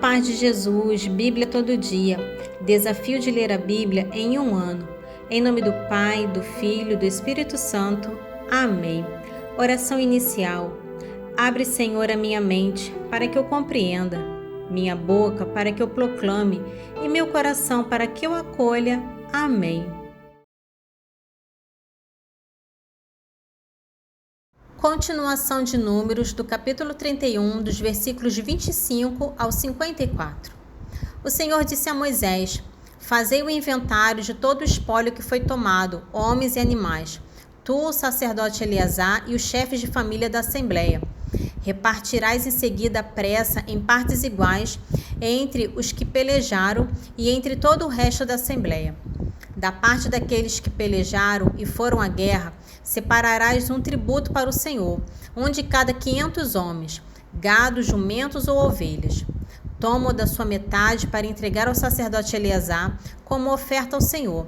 paz de Jesus, Bíblia todo dia. Desafio de ler a Bíblia em um ano. Em nome do Pai, do Filho e do Espírito Santo. Amém. Oração inicial. Abre, Senhor, a minha mente para que eu compreenda, minha boca para que eu proclame e meu coração para que eu acolha. Amém. Continuação de Números, do capítulo 31, dos versículos 25 ao 54. O Senhor disse a Moisés: Fazei o inventário de todo o espólio que foi tomado, homens e animais, tu, o sacerdote Eleazar e os chefes de família da Assembleia. Repartirás em seguida a pressa em partes iguais entre os que pelejaram e entre todo o resto da Assembleia. Da parte daqueles que pelejaram e foram à guerra, separarás um tributo para o Senhor, um de cada 500 homens, gado, jumentos ou ovelhas. Toma da sua metade para entregar ao sacerdote Eleazar como oferta ao Senhor.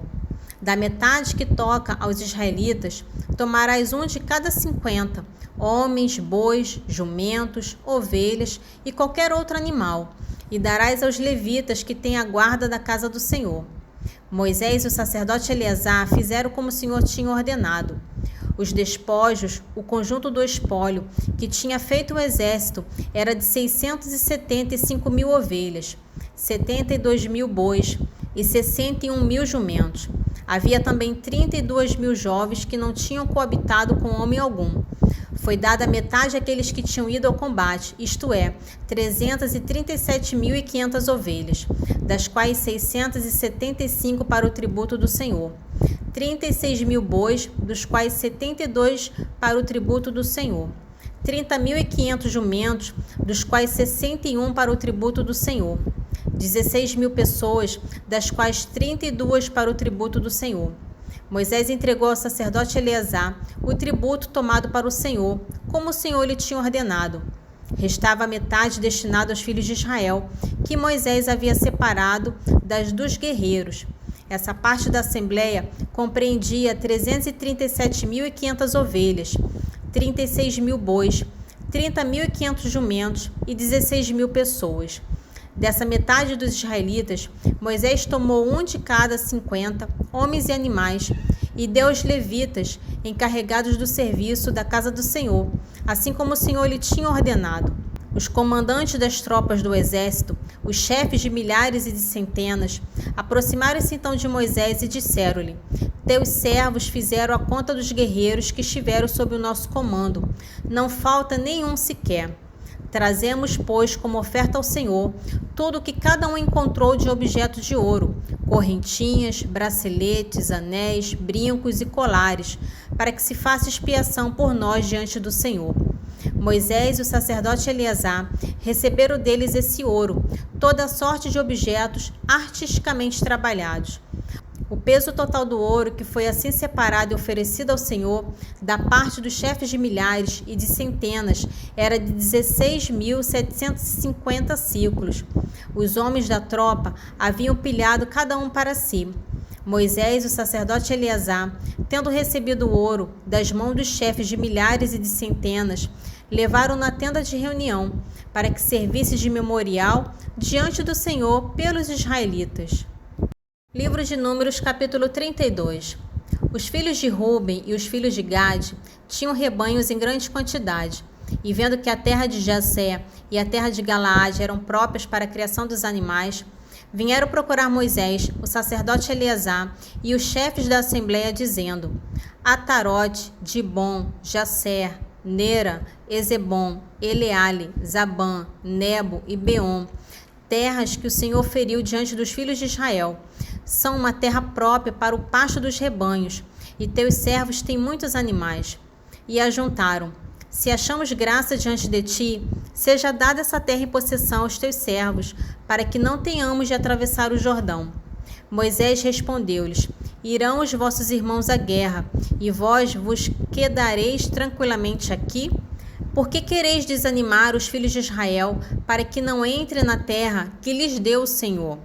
Da metade que toca aos israelitas, tomarás um de cada 50, homens, bois, jumentos, ovelhas e qualquer outro animal, e darás aos levitas que têm a guarda da casa do Senhor. Moisés e o sacerdote Eleazar fizeram como o Senhor tinha ordenado. Os despojos, o conjunto do espólio que tinha feito o exército, era de 675.000 ovelhas, 72.000 bois e 61.000 jumentos. Havia também 32.000 jovens que não tinham coabitado com homem algum. Foi dada a metade àqueles que tinham ido ao combate, isto é, 337.500 ovelhas, das quais 675 para o tributo do Senhor. 36.000 bois, dos quais 72 para o tributo do Senhor. 30.500 jumentos, dos quais 61 para o tributo do Senhor. 16.000 pessoas, das quais 32 para o tributo do Senhor. Moisés entregou ao sacerdote Eleazar o tributo tomado para o Senhor, como o Senhor lhe tinha ordenado. Restava a metade destinada aos filhos de Israel, que Moisés havia separado das dos guerreiros. Essa parte da Assembleia compreendia 337.500 ovelhas, 36.000 bois, 30.500 jumentos e 16.000 pessoas. Dessa metade dos israelitas, Moisés tomou um de cada 50, homens e animais, e deu aos levitas, encarregados do serviço da casa do Senhor, assim como o Senhor lhe tinha ordenado. Os comandantes das tropas do exército, os chefes de milhares e de centenas, aproximaram-se então de Moisés e disseram-lhe: Teus servos fizeram a conta dos guerreiros que estiveram sob o nosso comando. Não falta nenhum sequer. Trazemos, pois, como oferta ao Senhor, tudo o que cada um encontrou de objetos de ouro, correntinhas, braceletes, anéis, brincos e colares, para que se faça expiação por nós diante do Senhor. Moisés e o sacerdote Eleazar receberam deles esse ouro, toda sorte de objetos artisticamente trabalhados. O peso total do ouro que foi assim separado e oferecido ao Senhor, da parte dos chefes de milhares e de centenas, era de 16.750 ciclos. Os homens da tropa haviam pilhado cada um para si. Moisés e o sacerdote Eleazar, tendo recebido o ouro das mãos dos chefes de milhares e de centenas, levaram na tenda de reunião, para que servisse de memorial diante do Senhor pelos israelitas. Livro de Números, capítulo 32. Os filhos de Ruben e os filhos de Gade tinham rebanhos em grande quantidade, e vendo que a terra de Jazé e a terra de Galaade eram próprias para a criação dos animais, vieram procurar Moisés, o sacerdote Eleazar e os chefes da Assembleia, dizendo: Atarote, Dibom, Jazer, Nera, Ezebom, Eleale, Zabã, Nebo e Beom, terras que o Senhor feriu diante dos filhos de Israel, são uma terra própria para o pasto dos rebanhos, e teus servos têm muitos animais. E ajuntaram: Se achamos graça diante de ti, seja dada essa terra em possessão aos teus servos, para que não tenhamos de atravessar o Jordão. Moisés respondeu-lhes: Irão os vossos irmãos à guerra, e vós vos quedareis tranquilamente aqui? Por que quereis desanimar os filhos de Israel, para que não entrem na terra que lhes deu o Senhor?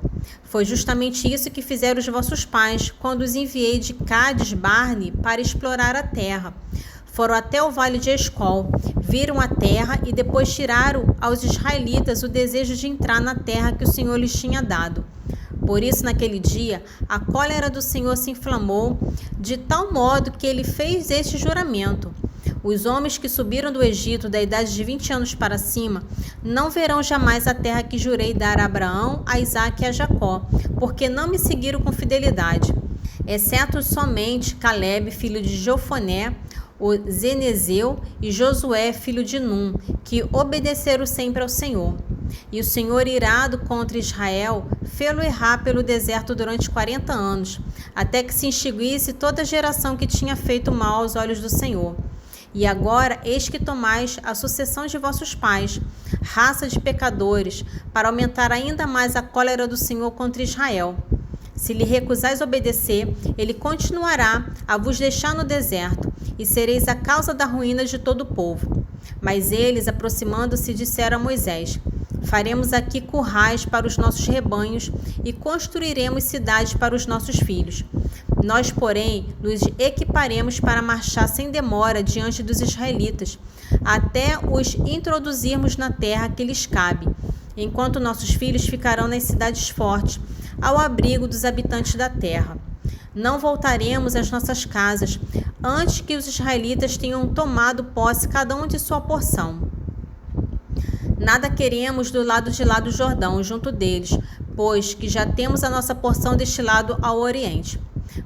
Foi justamente isso que fizeram os vossos pais, quando os enviei de Cades Barne para explorar a terra. foram até o vale de Escol, viram a terra e depois tiraram aos israelitas o desejo de entrar na terra que o Senhor lhes tinha dado. Por isso, naquele dia, a cólera do Senhor se inflamou, de tal modo que ele fez este juramento: os homens que subiram do Egito da idade de 20 anos para cima não verão jamais a terra que jurei dar a Abraão, a Isaque e a Jacó, porque não me seguiram com fidelidade, exceto somente Caleb, filho de Jefoné, o Zenezeu, e Josué, filho de Num, que obedeceram sempre ao Senhor. E o Senhor, irado contra Israel, fê-lo errar pelo deserto durante 40 anos, até que se extinguisse toda a geração que tinha feito mal aos olhos do Senhor. E agora, eis que tomais a sucessão de vossos pais, raça de pecadores, para aumentar ainda mais a cólera do Senhor contra Israel. Se lhe recusais obedecer, ele continuará a vos deixar no deserto, e sereis a causa da ruína de todo o povo. Mas eles, aproximando-se, disseram a Moisés: faremos aqui currais para os nossos rebanhos e construiremos cidades para os nossos filhos. Nós, porém, nos equiparemos para marchar sem demora diante dos israelitas, até os introduzirmos na terra que lhes cabe, enquanto nossos filhos ficarão nas cidades fortes, ao abrigo dos habitantes da terra. Não voltaremos às nossas casas, antes que os israelitas tenham tomado posse cada um de sua porção. Nada queremos do lado de lá do Jordão, junto deles, pois que já temos a nossa porção deste lado ao oriente.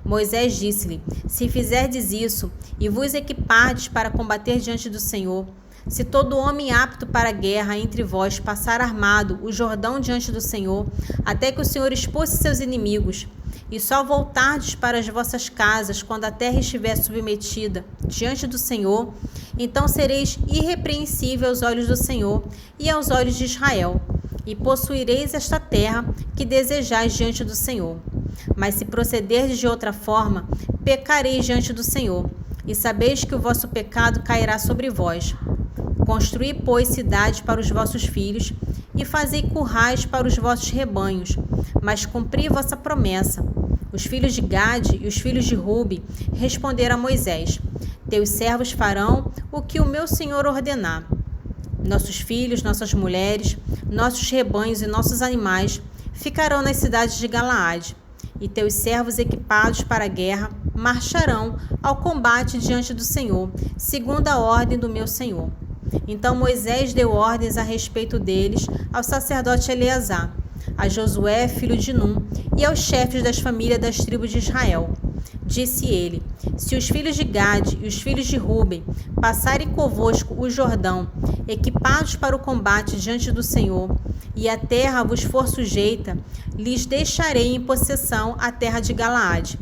Moisés disse-lhe: se fizerdes isso, e vos equipardes para combater diante do Senhor, se todo homem apto para a guerra entre vós passar armado o Jordão diante do Senhor, até que o Senhor expulse seus inimigos, e só voltardes para as vossas casas quando a terra estiver submetida diante do Senhor, então sereis irrepreensível aos olhos do Senhor e aos olhos de Israel, e possuireis esta terra que desejais diante do Senhor. Mas se procederdes de outra forma, pecareis diante do Senhor, e sabeis que o vosso pecado cairá sobre vós. Construí, pois, cidades para os vossos filhos, e fazei currais para os vossos rebanhos, mas cumpri vossa promessa. Os filhos de Gade e os filhos de Ruben responderam a Moisés: teus servos farão o que o meu senhor ordenar. Nossos filhos, nossas mulheres, nossos rebanhos e nossos animais ficarão nas cidades de Galaade, e teus servos equipados para a guerra marcharão ao combate diante do Senhor, segundo a ordem do meu senhor. Então Moisés deu ordens a respeito deles ao sacerdote Eleazar, a Josué, filho de Num, e aos chefes das famílias das tribos de Israel. Disse ele: se os filhos de Gade e os filhos de Ruben passarem convosco o Jordão, equipados para o combate diante do Senhor, e a terra vos for sujeita, lhes deixarei em possessão a terra de Galaade.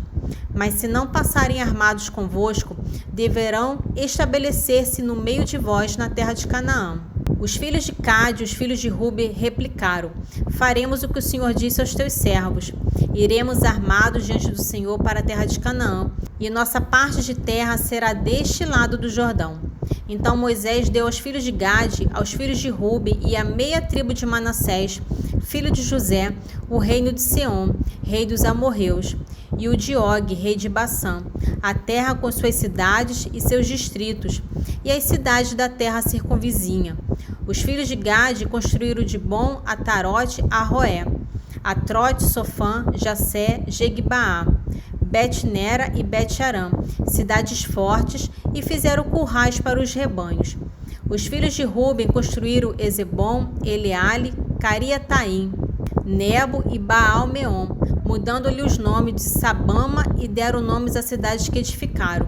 Mas se não passarem armados convosco, deverão estabelecer-se no meio de vós na terra de Canaã. Os filhos de Gade e os filhos de Ruben replicaram: faremos o que o Senhor disse aos teus servos. Iremos armados diante do Senhor para a terra de Canaã, e nossa parte de terra será deste lado do Jordão. Então Moisés deu aos filhos de Gade, aos filhos de Ruben e à meia tribo de Manassés, filho de José, o reino de Seom, rei dos amorreus, e o de Og, rei de Bassã, a terra com suas cidades e seus distritos, e as cidades da terra circunvizinha. Os filhos de Gade construíram de Bom a Tarote a Roé, Atrote, Sofã, Jacé, Jegbaá, Bet-Nera e Bet-Aram, cidades fortes, e fizeram currais para os rebanhos. Os filhos de Ruben construíram Ezebom, Eleale, Cariataim, Nebo e Baal-Meon, mudando-lhe os nomes de Sabama, e deram nomes às cidades que edificaram.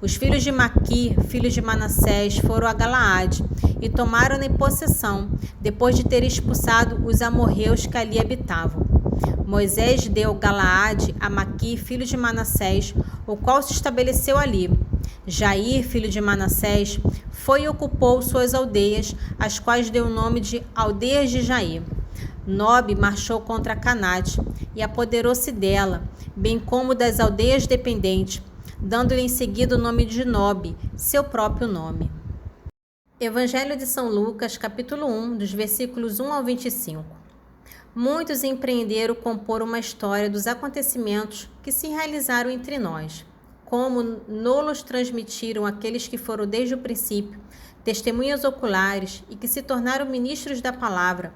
Os filhos de Maqui, filhos de Manassés, foram a Galaade e tomaram-na em possessão, depois de ter expulsado os amorreus que ali habitavam. Moisés deu Galaade a Maqui, filho de Manassés, o qual se estabeleceu ali. Jair, filho de Manassés, foi e ocupou suas aldeias, as quais deu o nome de Aldeias de Jair. Nob marchou contra Canate e apoderou-se dela, bem como das aldeias dependentes, dando-lhe em seguida o nome de Nob, seu próprio nome. Evangelho de São Lucas, capítulo 1, dos versículos 1 ao 25. Muitos empreenderam compor uma história dos acontecimentos que se realizaram entre nós, como nos transmitiram aqueles que foram desde o princípio, testemunhas oculares e que se tornaram ministros da palavra.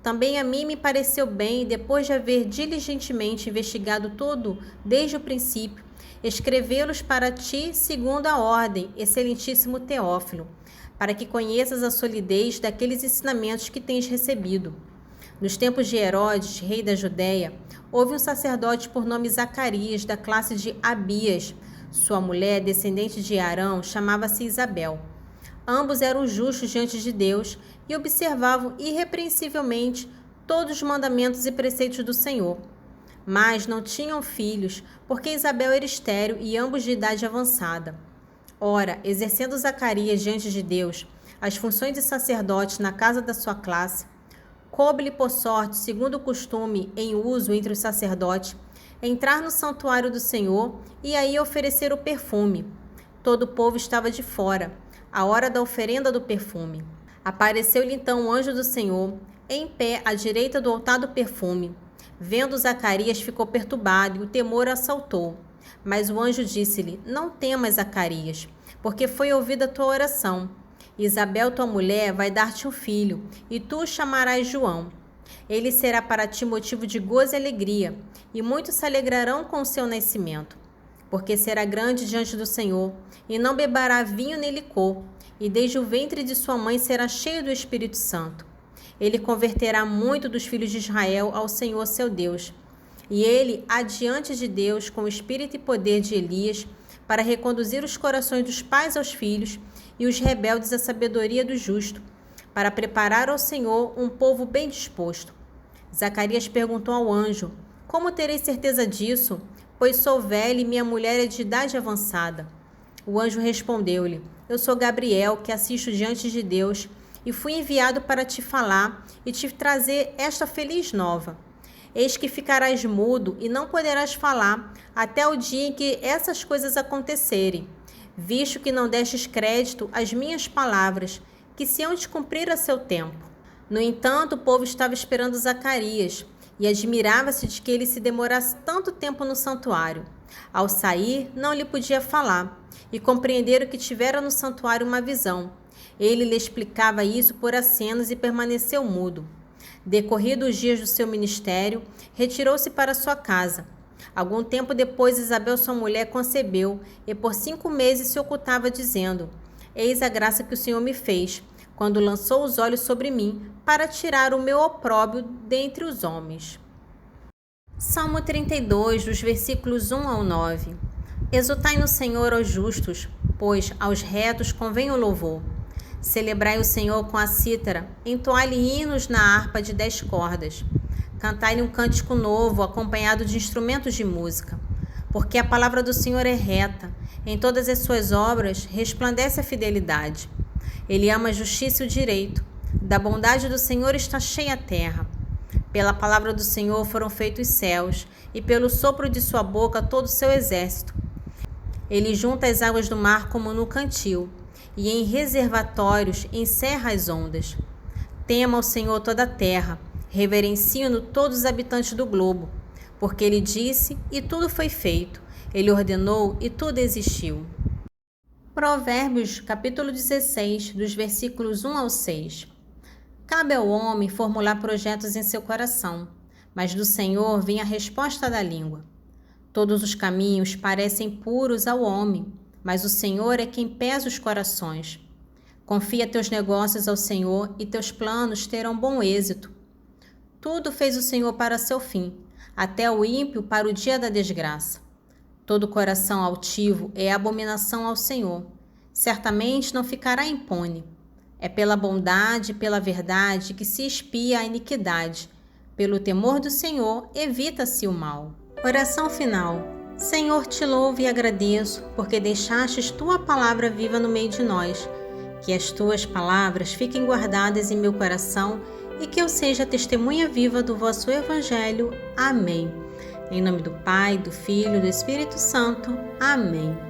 Também a mim me pareceu bem, depois de haver diligentemente investigado tudo desde o princípio, escrevê-los para ti segundo a ordem, excelentíssimo Teófilo, para que conheças a solidez daqueles ensinamentos que tens recebido. Nos tempos de Herodes, rei da Judéia, houve um sacerdote por nome Zacarias, da classe de Abias. Sua mulher, descendente de Arão, chamava-se Isabel. Ambos eram justos diante de Deus e observavam irrepreensivelmente todos os mandamentos e preceitos do Senhor. Mas não tinham filhos, porque Isabel era estéril e ambos de idade avançada. Ora, exercendo Zacarias diante de Deus as funções de sacerdote na casa da sua classe, coube-lhe por sorte, segundo o costume em uso entre os sacerdotes, entrar no santuário do Senhor e aí oferecer o perfume. Todo o povo estava de fora, à hora da oferenda do perfume. Apareceu-lhe então o anjo do Senhor, em pé à direita do altar do perfume. Vendo Zacarias, ficou perturbado e o temor o assaltou. Mas o anjo disse-lhe: Não temas, Zacarias, porque foi ouvida a tua oração. Isabel, tua mulher, vai dar-te um filho, e tu o chamarás João. Ele será para ti motivo de gozo e alegria, e muitos se alegrarão com o seu nascimento. Porque será grande diante do Senhor, e não beberá vinho nem licor, e desde o ventre de sua mãe será cheio do Espírito Santo. Ele converterá muito dos filhos de Israel ao Senhor seu Deus. E ele há diante de Deus com o espírito e poder de Elias, para reconduzir os corações dos pais aos filhos e os rebeldes à sabedoria do justo, para preparar ao Senhor um povo bem disposto. Zacarias perguntou ao anjo: Como terei certeza disso? Pois sou velho e minha mulher é de idade avançada. O anjo respondeu-lhe: Eu sou Gabriel, que assisto diante de Deus, e fui enviado para te falar e te trazer esta feliz nova. Eis que ficarás mudo e não poderás falar até o dia em que essas coisas acontecerem, visto que não destes crédito às minhas palavras, que se hão de cumprir a seu tempo. No entanto, o povo estava esperando Zacarias e admirava-se de que ele se demorasse tanto tempo no santuário. Ao sair, não lhe podia falar, e compreenderam que tivera no santuário uma visão. Ele lhe explicava isso por acenos e permaneceu mudo. Decorridos os dias do seu ministério, retirou-se para sua casa. Algum tempo depois, Isabel, sua mulher, concebeu, e por 5 meses se ocultava, dizendo: Eis a graça que o Senhor me fez, quando lançou os olhos sobre mim, para tirar o meu opróbrio dentre os homens. Salmo 32, dos versículos 1 ao 9. Exultai no Senhor, ó justos, pois aos retos convém o louvor. Celebrai o Senhor com a cítara, entoai-lhe hinos na harpa de 10 cordas. Cantai-lhe um cântico novo, acompanhado de instrumentos de música. Porque a palavra do Senhor é reta, em todas as suas obras resplandece a fidelidade. Ele ama a justiça e o direito. Da bondade do Senhor está cheia a terra. Pela palavra do Senhor foram feitos os céus, e pelo sopro de sua boca todo o seu exército. Ele junta as águas do mar como no cantil, e em reservatórios encerra as ondas. Tema ao Senhor toda a terra, reverencie-no todos os habitantes do globo, porque ele disse e tudo foi feito, ele ordenou e tudo existiu. Provérbios, capítulo 16, dos versículos 1 ao 6. Cabe ao homem formular projetos em seu coração, mas do Senhor vem a resposta da língua. Todos os caminhos parecem puros ao homem, mas o Senhor é quem pesa os corações. Confia teus negócios ao Senhor e teus planos terão bom êxito. Tudo fez o Senhor para seu fim, até o ímpio para o dia da desgraça. Todo coração altivo é abominação ao Senhor. Certamente não ficará impune. É pela bondade e pela verdade que se expia a iniquidade. Pelo temor do Senhor, evita-se o mal. Oração final. Senhor, te louvo e agradeço, porque deixastes tua palavra viva no meio de nós. Que as tuas palavras fiquem guardadas em meu coração e que eu seja testemunha viva do vosso Evangelho. Amém. Em nome do Pai, do Filho e do Espírito Santo. Amém.